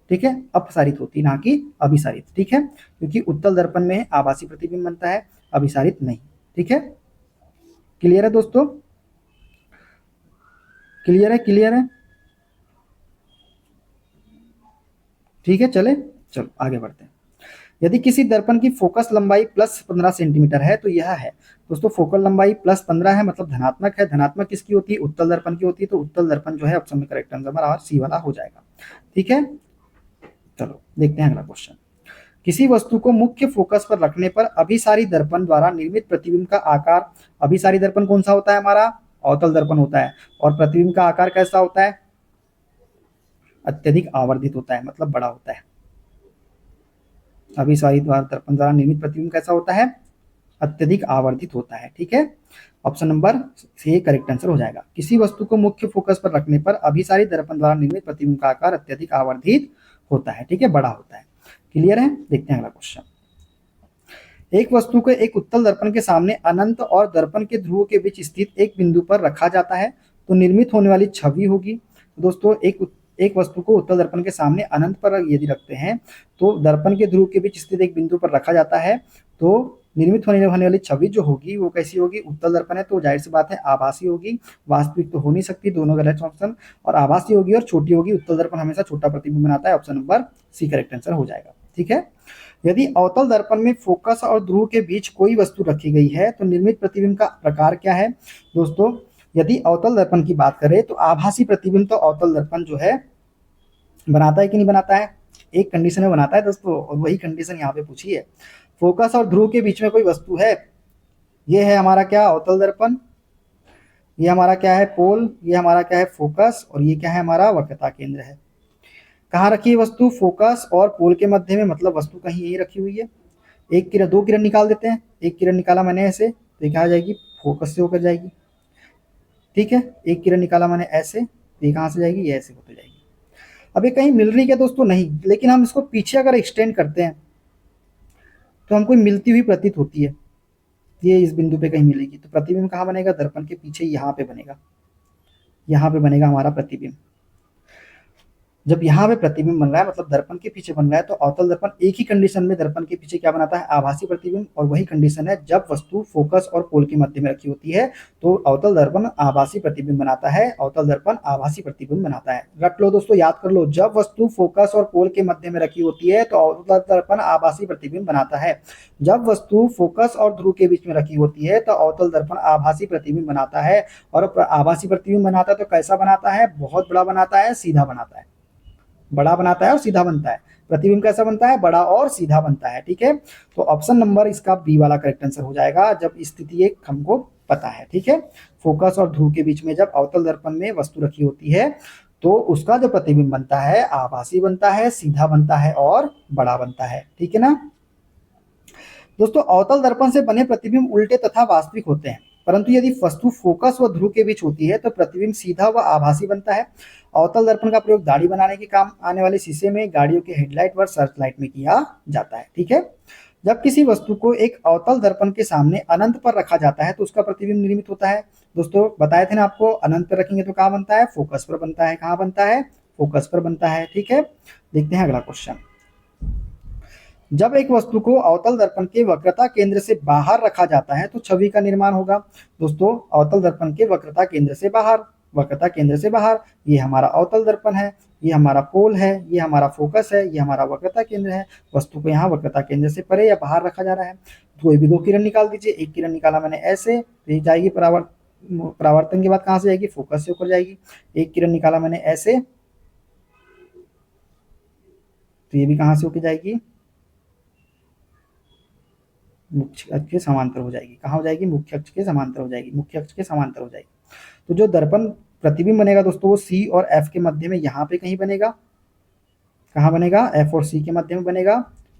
ठीक है, अपसारित होती है ना कि अभिसारित। ठीक है, क्योंकि उत्तल दर्पण में आभासी प्रतिबिंब बनता है, अभिसारित नहीं। ठीक है, क्लियर है दोस्तों? क्लियर है, क्लियर है। ठीक है, चले चलो आगे बढ़ते हैं। यदि किसी दर्पण की फोकस लंबाई +15 सेंटीमीटर है तो यह है। दोस्तों फोकल लंबाई +15 है मतलब धनात्मक है। धनात्मक किसकी होती है? उत्तल दर्पण की होती है। तो उत्तल दर्पण जो है ऑप्शन में करेक्ट आंसर हमारा सी वाला हो जाएगा। ठीक है, चलो देखते हैं अगला क्वेश्चन। किसी वस्तु को मुख्य फोकस पर रखने पर अभिसारी दर्पण द्वारा निर्मित प्रतिबिंब का आकार, अभिसारी दर्पण कौन सा होता है? हमारा अवतल दर्पण होता है। और प्रतिबिंब का आकार कैसा होता है? अत्यधिक आवर्धित होता है, मतलब बड़ा होता है। अभिसारी दर्पण द्वारा निर्मित प्रतिबिंब कैसा होता है? अत्यधिक आवर्धित होता है। ठीक है, option number C correct answer हो जाएगा। किसी वस्तु को मुख्य फोकस पर रखने पर अभिसारी दर्पण द्वारा निर्मित प्रतिबिंब का आकार अत्यधिक आवर्धित होता है। ठीक है, बड़ा होता है। क्लियर है? देखते हैं अगला क्वेश्चन। एक वस्तु को एक उत्तल दर्पण के सामने अनंत और दर्पण के ध्रुव के बीच स्थित एक बिंदु पर रखा जाता है तो निर्मित होने वाली छवि होगी। दोस्तों एक वस्तु को उत्तल दर्पण के सामने अनंत पर यदि रखते हैं तो दर्पण के ध्रुव के बीच स्थित एक बिंदु पर रखा जाता है तो निर्मित होने वाली छवि जो होगी वो कैसी होगी? उत्तल दर्पण है तो जाहिर सी बात है आभासी होगी, वास्तविक तो हो नहीं सकती, दोनों गलत ऑप्शन। और आभासी होगी और छोटी होगी। उत्तल दर्पण हमेशा छोटा प्रतिबिंब बनाता है। Option number C correct answer हो जाएगा। ठीक है, यदि अवतल दर्पण में फोकस और ध्रुव के बीच कोई वस्तु रखी गई है तो निर्मित प्रतिबिंब का प्रकार क्या है? दोस्तों यदि अवतल दर्पण की बात करें तो आभासी प्रतिबिंब तो अवतल दर्पण जो है बनाता है कि नहीं बनाता है? एक कंडीशन में बनाता है दोस्तों, और वही कंडीशन यहाँ पे पूछी है। फोकस और ध्रुव के बीच में कोई वस्तु है, ये है हमारा क्या? अवतल दर्पण। ये हमारा क्या है? पोल। ये हमारा क्या है? फोकस। और ये क्या है? हमारा वक्रता केंद्र है। कहाँ रखी है वस्तु? फोकस और पोल के मध्य में, मतलब वस्तु कहीं यही रखी हुई है। एक किरण, दो किरण निकाल देते हैं। एक किरण निकाला मैंने ऐसे तो ये कहाँ जाएगी? फोकस से होकर जाएगी। ठीक है, एक किरण निकाला मैंने ऐसे तो ये कहाँ से जाएगी? ये ऐसे होकर जाएगी। अब ये कहीं मिल रही क्या दोस्तों? नहीं, लेकिन हम इसको पीछे अगर एक्सटेंड करते हैं तो हमको मिलती हुई प्रतीत होती है। ये इस बिंदु पे कहीं मिलेगी तो प्रतिबिंब कहाँ बनेगा? दर्पण के पीछे यहाँ पे बनेगा। यहाँ पे बनेगा हमारा प्रतिबिंब। जब यहाँ पे प्रतिबिंब बन रहा है मतलब दर्पण के पीछे बन रहा है तो अवतल दर्पण एक ही कंडीशन में दर्पण के पीछे क्या बनाता है? आभासी प्रतिबिंब। और वही कंडीशन है जब वस्तु फोकस और पोल के मध्य में रखी होती है तो अवतल दर्पण आभासी प्रतिबिंब बनाता है। अवतल दर्पण आभासी प्रतिबिंब बनाता है। रट लो दोस्तों, याद कर लो, जब वस्तु फोकस और पोल के मध्य में रखी होती है तो अवतल दर्पण आभासी प्रतिबिंब बनाता है। जब वस्तु फोकस और ध्रुव के बीच में रखी होती है तो अवतल दर्पण आभासी प्रतिबिंब बनाता है। और आभासी प्रतिबिंब बनाता है तो कैसा बनाता है? बहुत बड़ा बनाता है, सीधा बनाता है। बड़ा बनाता है और सीधा बनता है। प्रतिबिंब कैसा बनता है? बड़ा और सीधा बनता है। ठीक है, तो ऑप्शन नंबर इसका बी वाला करेक्ट आंसर हो जाएगा जब स्थिति एक हमको पता है। ठीक है, फोकस और ध्रुव के बीच में जब अवतल दर्पण में वस्तु रखी होती है तो उसका जो प्रतिबिंब बनता है आभासी बनता है, सीधा बनता है और बड़ा बनता है। ठीक है ना दोस्तों, अवतल दर्पण से बने प्रतिबिंब उल्टे तथा वास्तविक होते हैं, परंतु यदि वस्तु फोकस व ध्रुव के बीच होती है तो प्रतिबिंब सीधा व आभासी बनता है। अवतल दर्पण का प्रयोग दाढ़ी बनाने के काम आने वाले शीशे में, गाड़ियों के हेडलाइट व सर्च लाइट में किया जाता है। ठीक है, जब किसी वस्तु को एक अवतल दर्पण के सामने अनंत पर रखा जाता है तो उसका प्रतिबिंब निर्मित होता है। दोस्तों बताए थे ना आपको, अनंत पर रखेंगे तो कहाँ बनता है? फोकस पर बनता है। कहाँ बनता है? फोकस पर बनता है। ठीक है, देखते हैं अगला क्वेश्चन। जब एक वस्तु को अवतल दर्पण के वक्रता केंद्र से बाहर रखा जाता है तो छवि का निर्माण होगा। दोस्तों अवतल दर्पण के वक्रता केंद्र से बाहर, वक्रता केंद्र से बाहर, ये हमारा अवतल दर्पण है, ये हमारा पोल है, ये हमारा फोकस है, ये हमारा वक्रता केंद्र है। वस्तु को यहाँ वक्रता केंद्र से परे या बाहर रखा जा रहा है। कोई भी दो किरण निकाल दीजिए। एक किरण निकाला मैंने ऐसे तो ये जाएगी परावर्तन के बाद कहाँ से जाएगी? फोकस से होकर जाएगी। एक किरण निकाला मैंने ऐसे तो ये भी कहाँ से होकर जाएगी? मुख्य अक्ष के समांतर हो जाएगी। कहाँ हो जाएगी? मुख्य अक्ष के समांतर हो जाएगी। मुख्य अक्ष के समांतर हो जाएगी। तो जो दर्पण प्रतिबिंब बनेगा दोस्तों वो सी और एफ के मध्य में यहाँ पे कहीं बनेगा। कहाँ बनेगा? एफ और सी के मध्य में बनेगा।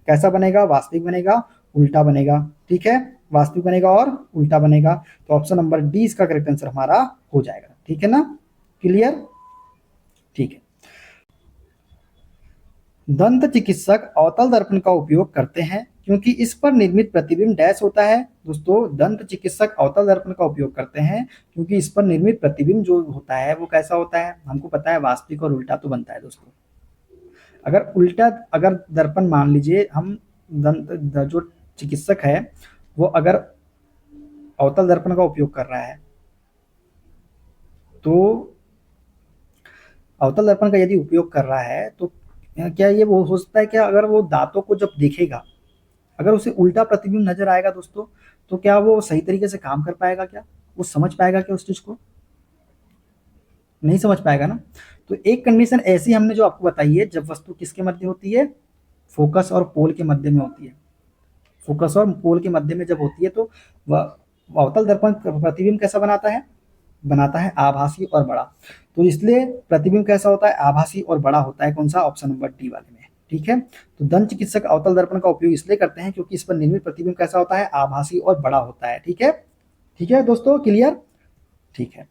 कैसा बनेगा? वास्तविक बनेगा, उल्टा बनेगा। ठीक है, वास्तविक बनेगा और उल्टा बनेगा। तो ऑप्शन नंबर डी इसका करेक्ट आंसर हमारा हो जाएगा। ठीक है ना, क्लियर? ठीक है, दंत चिकित्सक अवतल दर्पण का उपयोग करते हैं क्योंकि इस पर निर्मित प्रतिबिंब डैश होता है। दोस्तों दंत चिकित्सक अवतल दर्पण का उपयोग करते हैं क्योंकि इस पर निर्मित प्रतिबिंब जो होता है वो कैसा होता है? हमको पता है वास्तविक और उल्टा तो बनता है दोस्तों। अगर उल्टा, अगर दर्पण मान लीजिए हम जो चिकित्सक है वो अगर अवतल दर्पण का उपयोग कर रहा है तो अवतल दर्पण का यदि उपयोग कर रहा है तो क्या ये वो हो सकता है क्या? अगर वो दांतों को जब देखेगा अगर उसे उल्टा प्रतिबिंब नजर आएगा दोस्तों, तो क्या वो सही तरीके से काम कर पाएगा? क्या वो समझ पाएगा क्या उस चीज को? नहीं समझ पाएगा ना। तो एक कंडीशन ऐसी हमने जो आपको बताई है, जब वस्तु किसके मध्य होती है? फोकस और पोल के मध्य में होती है। फोकस और पोल के मध्य में जब होती है, तो वह अवतल दर्पण प्रतिबिंब कैसा बनाता है? बनाता है आभासी और बड़ा। तो इसलिए प्रतिबिंब कैसा होता है? आभासी और बड़ा होता है। कौन सा? ऑप्शन नंबर डी वाले में। ठीक है, तो दंत चिकित्सक अवतल दर्पण का उपयोग इसलिए करते हैं क्योंकि इस पर निर्मित प्रतिबिंब कैसा होता है? आभासी और बड़ा होता है। ठीक है, ठीक है दोस्तों, क्लियर? ठीक है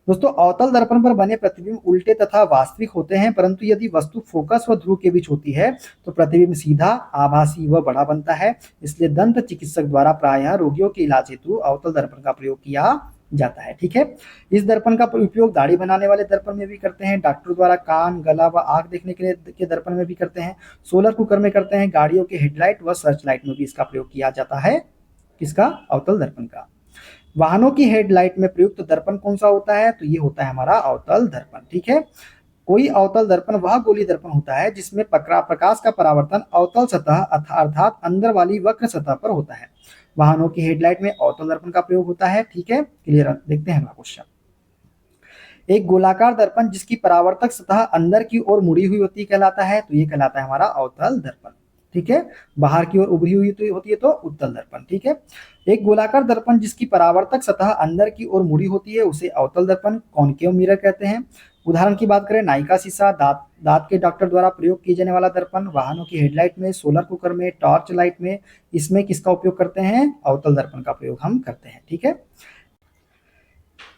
दोस्तों, अवतल दर्पण पर बने प्रतिबिंब उल्टे तथा वास्तविक होते हैं, परंतु यदि वस्तु फोकस व ध्रुव के बीच होती है तो प्रतिबिंब सीधा, आभासी व बड़ा बनता है। इसलिए दंत चिकित्सक द्वारा प्रायः रोगियों के इलाज हेतु अवतल दर्पण का प्रयोग किया जाता है। ठीक है, इस दर्पण का उपयोग दाढ़ी बनाने वाले दर्पण में भी करते हैं, डॉक्टर द्वारा कान, गला व आंख देखने के लिए के दर्पण में भी करते हैं, सोलर कुकर में करते हैं, गाड़ियों के हेडलाइट व सर्च लाइट में भी इसका प्रयोग किया जाता है। किसका? अवतल दर्पण का। वाहनों की हेडलाइट में प्रयुक्त दर्पण कौन सा होता है? तो ये होता है हमारा अवतल दर्पण। ठीक है, कोई अवतल दर्पण वह गोली दर्पण होता है जिसमें प्रकाश का परावर्तन अवतल सतह अर्थात अंदर वाली वक्र सतह पर होता है। वाहनों की हेडलाइट में अवतल दर्पण का प्रयोग होता है। ठीक है, क्लियर? देखते हैं अगला क्वेश्चन। एक गोलाकार दर्पण जिसकी परावर्तक सतह अंदर की ओर मुड़ी हुई होती कहलाता है, तो ये कहलाता है हमारा अवतल दर्पण। ठीक है, बाहर की ओर उभरी हुई होती है तो उत्तल दर्पण। ठीक है, एक गोलाकार दर्पण जिसकी परावर्तक सतह अंदर की ओर मुड़ी होती है उसे अवतल दर्पण, कॉनकेव मिरर कहते हैं। उदाहरण की बात करें, नाई का शीशा, दांत के डॉक्टर द्वारा प्रयोग किए जाने वाला दर्पण, वाहनों की हेडलाइट में, सोलर कुकर में, टॉर्च लाइट में, इसमें किसका उपयोग करते हैं? अवतल दर्पण का प्रयोग हम करते हैं। ठीक है,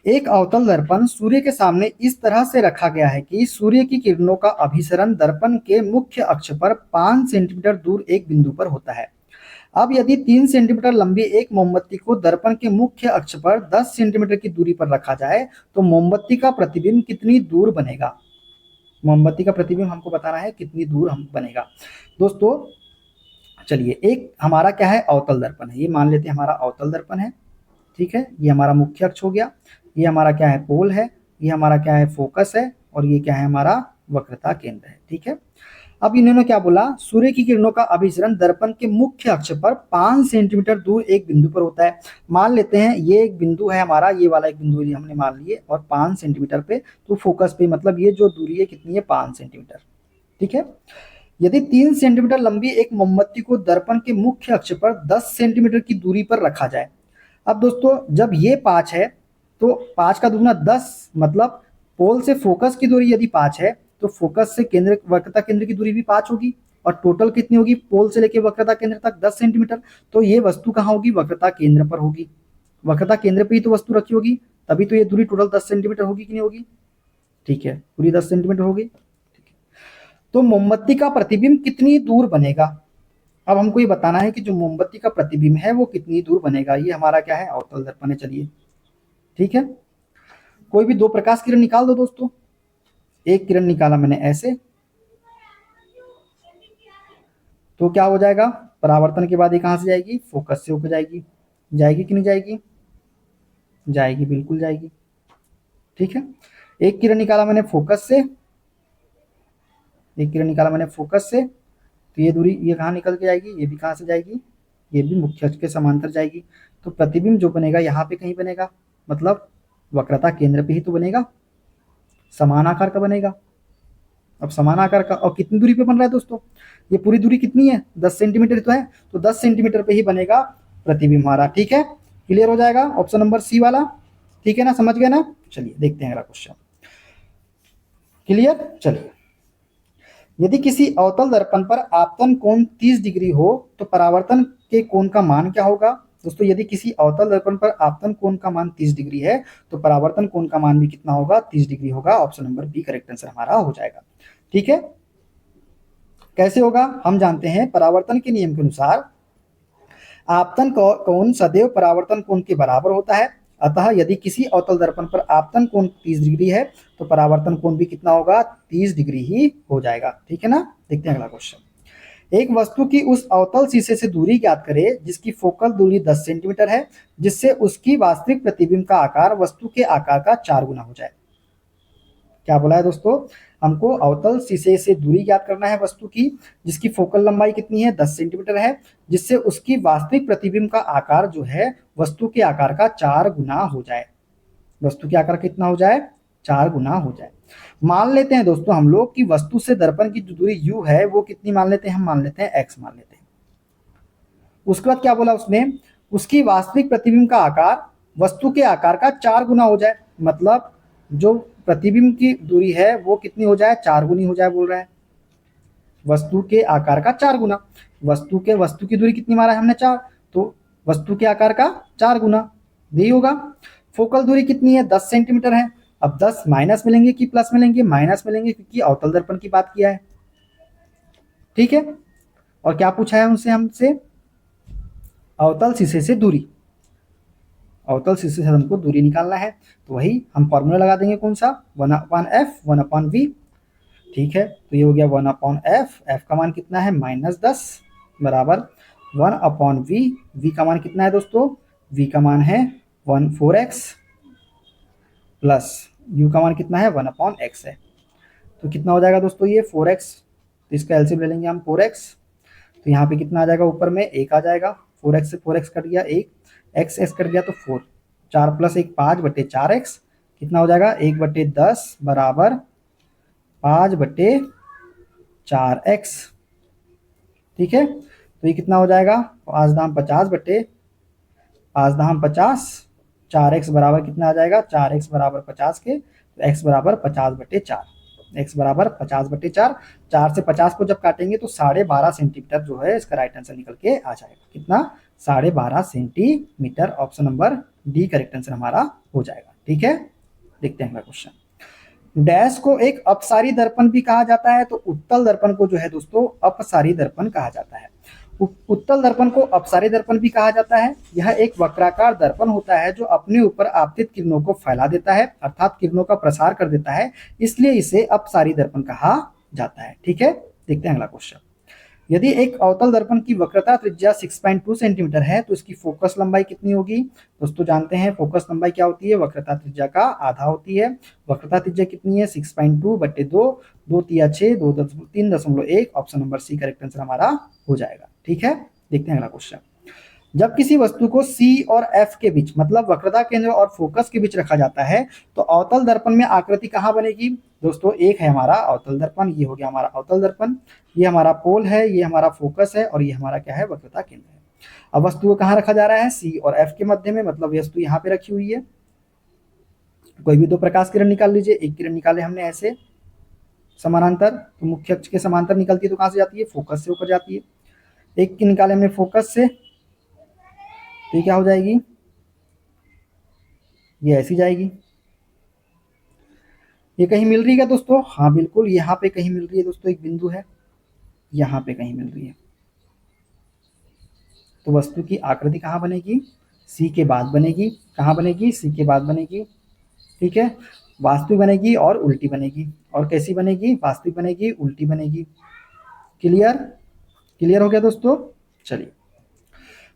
एक अवतल दर्पण सूर्य के सामने इस तरह से रखा गया है कि सूर्य की किरणों का अभिसरण दर्पण के मुख्य अक्ष पर 5 सेंटीमीटर दूर एक बिंदु पर होता है। अब यदि 3 सेंटीमीटर लंबी एक मोमबत्ती को दर्पण के मुख्य अक्ष पर 10 सेंटीमीटर की दूरी पर रखा जाए तो मोमबत्ती का प्रतिबिंब कितनी दूर बनेगा? मोमबत्ती का प्रतिबिंब हमको बताना है कितनी दूर हम बनेगा। दोस्तों चलिए, एक हमारा क्या है? अवतल दर्पण है, ये मान लेते हैं हमारा अवतल दर्पण है। ठीक है, ये हमारा मुख्य अक्ष हो गया, ये हमारा क्या है? पोल है, ये हमारा क्या है? फोकस है, और ये क्या है? हमारा वक्रता केंद्र है। ठीक है, अब इन्होंने क्या बोला? सूर्य की किरणों का अभिसरण दर्पण के मुख्य अक्ष पर 5 सेंटीमीटर दूर एक बिंदु पर होता है। मान लेते हैं ये एक बिंदु है हमारा, ये वाला एक बिंदु हमने मान लिए, और 5 सेंटीमीटर पे, तो फोकस पे मतलब ये जो दूरी है कितनी है? 5 सेंटीमीटर। ठीक है, यदि 3 सेंटीमीटर लंबी एक मोमबत्ती को दर्पण के मुख्य अक्ष पर 10 सेंटीमीटर की दूरी पर रखा जाए। अब दोस्तों जब ये 5 है तो 5 का दुगना 10, मतलब पोल से फोकस की दूरी यदि 5 है तो फोकस से केंद्र वक्रता केंद्र की दूरी भी 5 होगी, और टोटल कितनी होगी? पोल से लेकर वक्रता केंद्र तक 10 सेंटीमीटर। तो ये वस्तु कहाँ होगी? वक्रता केंद्र पर होगी। वक्रता केंद्र पे ही तो वस्तु रखी होगी, तभी तो ये दूरी टोटल 10 सेंटीमीटर होगी कि नहीं होगी? ठीक है, पूरी 10 सेंटीमीटर होगी। तो मोमबत्ती का प्रतिबिंब कितनी दूर बनेगा? अब हमको ये बताना है कि जो मोमबत्ती का प्रतिबिंब है वो कितनी दूर बनेगा। ये हमारा क्या है? अवतल दर्पण है। चलिए, ठीक है, कोई भी दो प्रकाश किरण निकाल दो दोस्तों। एक किरण निकाला मैंने ऐसे, तो क्या हो जाएगा? परावर्तन के बाद ये कहां से जाएगी? फोकस से होकर जाएगी। जाएगी कि नहीं जाएगी? जाएगी, बिल्कुल जाएगी। ठीक है, एक किरण निकाला मैंने फोकस से, एक किरण निकाला मैंने फोकस से, तो ये दूरी ये कहाँ निकल के जाएगी? ये भी कहाँ से जाएगी? ये भी मुख्य अक्ष के समांतर जाएगी। तो प्रतिबिंब जो बनेगा यहाँ पे कहीं बनेगा, मतलब वक्रता केंद्र पे ही तो बनेगा, समान आकार का बनेगा। अब समान आकार का, और कितनी दूरी पे बन रहा है दोस्तों? ये पूरी दूरी कितनी है? 10 सेंटीमीटर तो है, तो 10 सेंटीमीटर पे ही बनेगा प्रतिबिंब हमारा। ठीक है, क्लियर हो जाएगा ऑप्शन नंबर सी वाला। ठीक है ना, समझ गए ना? चलिए देखते हैं अगला क्वेश्चन। क्लियर? चलिए, यदि किसी अवतल दर्पण पर आपतन कोण 30 डिग्री हो तो परावर्तन के कोण का मान क्या होगा? दोस्तों यदि किसी अवतल दर्पण पर आपतन कोण का मान 30 डिग्री है तो परावर्तन कोण का मान भी कितना होगा? 30 डिग्री होगा। Option number B correct answer हमारा हो जाएगा। ठीक है, कैसे होगा? हम जानते हैं परावर्तन के नियम के अनुसार आपतन कोण सदैव परावर्तन कोण के बराबर होता है। अतः यदि किसी अवतल दर्पण पर आपतन कोण 30 डिग्री है तो परावर्तन कोण भी कितना होगा? 30 डिग्री ही हो जाएगा। ठीक है ना? देखते हैं अगला क्वेश्चन। एक वस्तु की उस अवतल शीशे से दूरी ज्ञात करें जिसकी फोकल दूरी 10 सेंटीमीटर है, जिससे उसकी वास्तविक प्रतिबिंब का आकार वस्तु के आकार का 4 गुना हो जाए। क्या बोला है दोस्तों, हमको अवतल शीशे से दूरी ज्ञात करना है वस्तु की, जिसकी फोकल लंबाई कितनी है, 10 सेंटीमीटर है, जिससे उसकी वास्तविक प्रतिबिंब का आकार जो है वस्तु के आकार का 4 गुना हो जाए। वस्तु के आकार कितना हो जाए, 4 गुना हो जाए। मान लेते हैं दोस्तों हम लोग कि वस्तु से दर्पण की जो दूरी u है वो कितनी मान लेते हैं, हम मान लेते हैं x मान लेते हैं। उसके बाद क्या बोला उसने, उसकी वास्तविक प्रतिबिंब का आकार वस्तु के आकार का 4 गुना हो जाए, मतलब जो प्रतिबिंब की दूरी है वो कितनी हो जाए, 4 गुनी हो जाए बोल रहा है, वस्तु के आकार का 4 गुना। वस्तु की दूरी कितनी मारा है हमने, 4, तो वस्तु के आकार का 4 गुना यही होगा। फोकल दूरी कितनी है, 10 सेंटीमीटर है। अब 10 माइनस में लेंगे कि प्लस में लेंगे, माइनस में लेंगे क्योंकि अवतल दर्पण की बात किया है, ठीक है। और क्या पूछा है उनसे, हमसे अवतल शीशे से दूरी, अवतल शीशे से हमको दूरी निकालना है, तो वही हम फॉर्मूला लगा देंगे, कौन सा, 1/f 1/v, ठीक है। तो ये हो गया 1/f, f का मान कितना है -10 बराबर 1/v, v का मान कितना है दोस्तों, v का मान है 4x प्लस u का मान कितना है 1/x है। तो कितना हो जाएगा दोस्तों ये 4x, तो इसका एलसीएम ले लेंगे हम 4x, तो यहाँ पे कितना आ जाएगा, ऊपर में 1 आ जाएगा, 4x से 4x कट गया 1, x कट गया तो 4, 4 + 1 5/4x, कितना हो जाएगा 1/10 बराबर 5/4x, ठीक है। तो ये कितना हो जाएगा, 5 दाम 50, 4x बराबर कितना आ जाएगा, 4x बराबर 50 के, तो x बराबर 50/4, x बराबर 50/4, 4 से 50 को जब काटेंगे तो 12.5 सेंटीमीटर जो है इसका राइट आंसर निकल के आ जाएगा, कितना, 12.5 centimetre. Option number D correct answer हमारा हो जाएगा, ठीक है। देखते हैं अगला क्वेश्चन। डैश को एक अपसारी दर्पण भी कहा जाता है, तो उत्तल दर्पण को जो है दोस्तों अपसारी दर्पण कहा जाता है। उत्तल दर्पण को अपसारी दर्पण भी कहा जाता है। यह एक वक्राकार दर्पण होता है जो अपने ऊपर आपतित किरणों को फैला देता है, अर्थात किरणों का प्रसार कर देता है, इसलिए इसे अपसारी दर्पण कहा जाता है, ठीक है। देखते हैं अगला क्वेश्चन। यदि एक अवतल दर्पण की वक्रता त्रिज्या 6.2 सेंटीमीटर है तो इसकी फोकस लंबाई कितनी होगी। दोस्तों जानते हैं फोकस लंबाई क्या होती है, वक्रता त्रिज्या का आधा होती है। वक्रता त्रिज्या कितनी है, 6.2/2, 2 × 6 3.1, option number C correct answer हमारा हो जाएगा, ठीक है। देखते हैं अगला क्वेश्चन। जब किसी वस्तु को C और F के बीच, मतलब वक्रता केंद्र और फोकस के बीच रखा जाता है तो अवतल दर्पण में आकृति कहाँ बनेगी। दोस्तों एक है हमारा अवतल दर्पण, ये हो गया हमारा अवतल दर्पण, ये हमारा पोल है, ये हमारा फोकस है, और ये हमारा क्या है, वक्रता केंद्र है। अब वस्तु को कहाँ रखा जा रहा है, C और F के मध्य में, मतलब वस्तु यहाँ पे रखी हुई है। कोई भी 2 प्रकाश किरण निकाल लीजिए, एक किरण निकाले हमने ऐसे समानांतर, तो मुख्य अक्ष के समांतर निकलती है तो कहाँ से जाती है, फोकस से होकर जाती है। एक की निकाले हमने फोकस से, तो ये क्या हो जाएगी, ये ऐसी जाएगी। ये कहीं मिल रही है क्या दोस्तों, हाँ बिल्कुल यहाँ पे कहीं मिल रही है दोस्तों, एक बिंदु है यहाँ पे कहीं मिल रही है। तो वस्तु की आकृति कहाँ बनेगी, सी के बाद बनेगी, कहाँ बनेगी, सी के बाद बनेगी, ठीक है। वास्तविक बनेगी और उल्टी बनेगी, और कैसी बनेगी, वास्तविक बनेगी, उल्टी बनेगी। क्लियर, क्लियर हो गया दोस्तों। चलिए,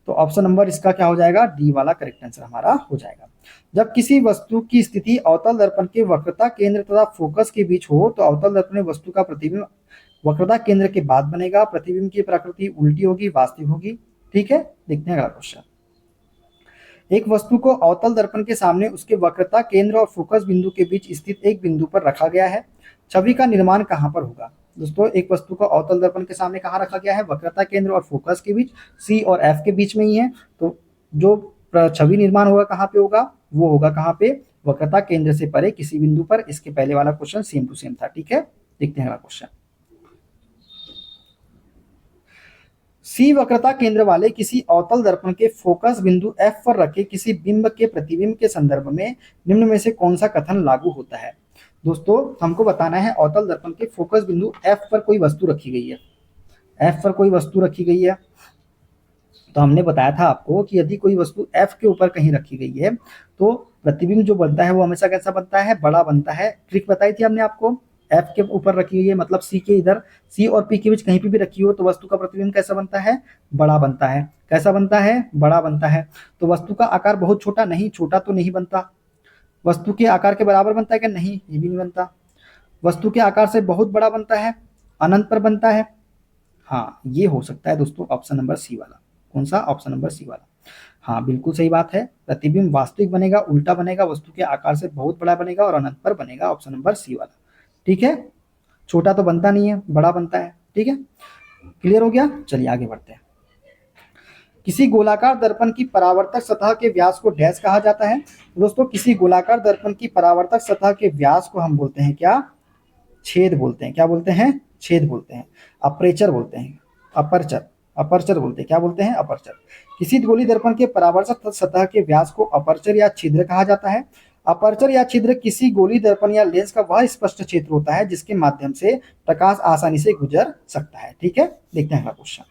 तो ऑप्शन नंबर इसका क्या हो जाएगा, डी वाला करेक्ट आंसर हमारा हो जाएगा। जब किसी वस्तु की स्थिति अवतल दर्पण के वक्रता केंद्र तथा फोकस के बीच हो तो अवतल दर्पण में वस्तु का प्रतिबिंब वक्रता केंद्र के बाद बनेगा, प्रतिबिंब की प्रकृति उल्टी होगी, वास्तविक होगी, ठीक है। देखते हैं अगला क्वेश्चन। एक वस्तु को अवतल दर्पण के सामने उसके वक्रता केंद्र और फोकस बिंदु के बीच स्थित एक बिंदु पर रखा गया है, छवि का निर्माण कहाँ पर होगा। दोस्तों एक वस्तु को अवतल दर्पण के सामने कहाँ रखा गया है, वक्रता केंद्र और फोकस के बीच, सी और एफ के बीच में ही है, तो जो छवि निर्माण होगा कहाँ पे होगा, वो होगा कहाँ पे, वक्रता केंद्र से परे किसी बिंदु पर। इसके पहले वाला क्वेश्चन सेम टू सेम था, ठीक है। देखते हैं अगला क्वेश्चन। सी वक्रता केंद्र वाले किसी अवतल दर्पण के फोकस बिंदु एफ पर रखे किसी बिंब के प्रतिबिंब के संदर्भ में निम्न में से कौन सा कथन लागू होता है। दोस्तों हमको बताना है अवतल दर्पण के फोकस बिंदु एफ पर कोई वस्तु रखी गई है, एफ पर कोई वस्तु रखी गई है, तो हमने बताया था आपको कि यदि कोई वस्तु एफ के ऊपर कहीं रखी गई है तो प्रतिबिंब जो बनता है वो हमेशा कैसा बनता है, बड़ा बनता है। ट्रिक बताई थी हमने आपको, एफ के ऊपर रखी हुई है मतलब सी के इधर, सी और पी के बीच कहीं भी रखी हो तो वस्तु का प्रतिबिंब कैसा बनता है, बड़ा बनता है। कैसा बनता है, बड़ा बनता है। तो वस्तु का आकार बहुत छोटा नहीं, छोटा तो नहीं बनता। वस्तु के आकार के बराबर बनता है क्या, नहीं, ये भी नहीं बनता। वस्तु के आकार से बहुत बड़ा बनता है, अनंत पर बनता है। हाँ, ये हो सकता है दोस्तों ऑप्शन नंबर सी वाला। कौन सा? ऑप्शन नंबर सी वाला। हाँ, बिल्कुल सही बात है। प्रतिबिंब वास्तविक बनेगा, उल्टा बनेगा, वस्तु के आकार से बहुत बड़ा बनेगा और अनंत पर बनेगा, ऑप्शन नंबर सी वाला। ठीक है, छोटा तो बनता नहीं है, बड़ा बनता है। ठीक है, क्लियर हो गया। चलिए आगे बढ़ते हैं। किसी गोलाकार दर्पण की परावर्तक सतह के व्यास को डैश कहा जाता है। दोस्तों, किसी गोलाकार दर्पण की परावर्तक सतह के व्यास को हम बोलते हैं क्या? छेद बोलते हैं। क्या बोलते हैं? छेद बोलते हैं। अपर्चर बोलते हैं। अपर्चर, अपर्चर बोलते हैं। क्या बोलते हैं? अपर्चर। किसी गोली दर्पण के परावर्तक सतह के व्यास को अपर्चर या छिद्र कहा जाता है। अपर्चर या छिद्र किसी गोली दर्पण या लेंस का वह स्पष्ट क्षेत्र होता है जिसके माध्यम से प्रकाश आसानी से गुजर सकता है। ठीक है, देखते हैं अगला क्वेश्चन।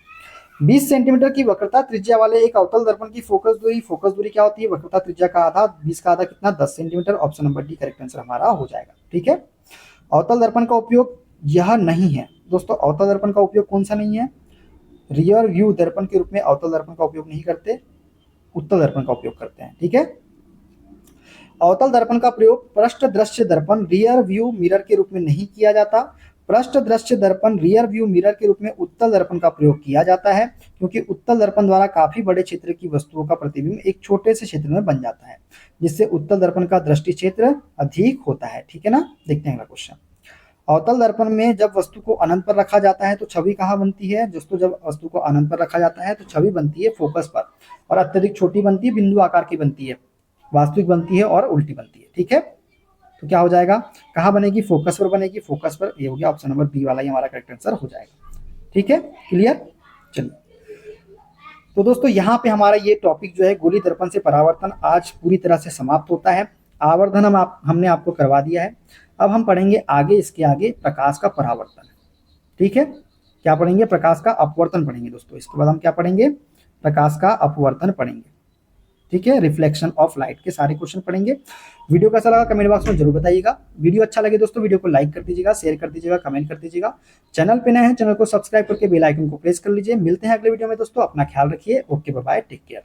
20 सेंटीमीटर की वक्रता त्रिज्या वाले एक अवतल दर्पण की फोकस दूरी क्या होती है? वक्रता त्रिज्या का आधा, 20 का आधा कितना? 10 centimetre. Option number D correct answer हमारा हो जाएगा। ठीक है, अवतल दर्पण का उपयोग यह नहीं है। दोस्तों, अवतल दर्पण का उपयोग कौन सा नहीं है? रियर व्यू दर्पण के रूप में अवतल दर्पण का उपयोग नहीं करते, उत्तल दर्पण का उपयोग करते हैं। ठीक है, अवतल दर्पण का प्रयोग पृष्ठ दृश्य दर्पण रियर व्यू मिरर के रूप में नहीं किया जाता। पृष्ठ दृश्य दर्पण रियर व्यू मिरर के रूप में उत्तल दर्पण का प्रयोग किया जाता है, क्योंकि उत्तल दर्पण द्वारा काफी बड़े क्षेत्र की वस्तुओं का प्रतिबिंब एक छोटे से क्षेत्र में बन जाता है, जिससे उत्तल दर्पण का दृष्टि क्षेत्र अधिक होता है। ठीक है ना, देखते हैं अगला क्वेश्चन। अवतल दर्पण में जब वस्तु को अनंत पर रखा जाता है तो छवि कहाँ बनती है? दोस्तों, जब वस्तु को अनंत पर रखा जाता है तो छवि बनती है फोकस पर, और अत्यधिक छोटी बनती है, बिंदु आकार की बनती है, वास्तविक बनती है और उल्टी बनती है। ठीक है, तो क्या हो जाएगा? कहाँ बनेगी? फोकस पर बनेगी, फोकस पर। ये हो गया ऑप्शन नंबर बी वाला, ही हमारा करेक्ट आंसर हो जाएगा। ठीक है, क्लियर। चलिए, तो दोस्तों यहाँ पे हमारा ये टॉपिक जो है गोली दर्पण से परावर्तन आज पूरी तरह से समाप्त होता है। आवर्धन हमने आपको करवा दिया है। अब हम पढ़ेंगे आगे, इसके आगे प्रकाश का परावर्तन। ठीक है, क्या पढ़ेंगे? प्रकाश का अपवर्तन पढ़ेंगे दोस्तों। इसके बाद हम क्या पढ़ेंगे? प्रकाश का अपवर्तन पढ़ेंगे। ठीक है, रिफ्लेक्शन ऑफ लाइट के सारे क्वेश्चन पढ़ेंगे। वीडियो कैसा लगा कमेंट बॉक्स में जरूर बताइएगा। वीडियो अच्छा लगे दोस्तों, वीडियो को लाइक कर दीजिएगा, शेयर कर दीजिएगा, कमेंट कर दीजिएगा। चैनल पे नए हैं, चैनल को सब्सक्राइब करके बेल आइकन को प्रेस कर लीजिए। मिलते हैं अगले वीडियो में दोस्तों, अपना ख्याल रखिए। Okay, bye bye, take care.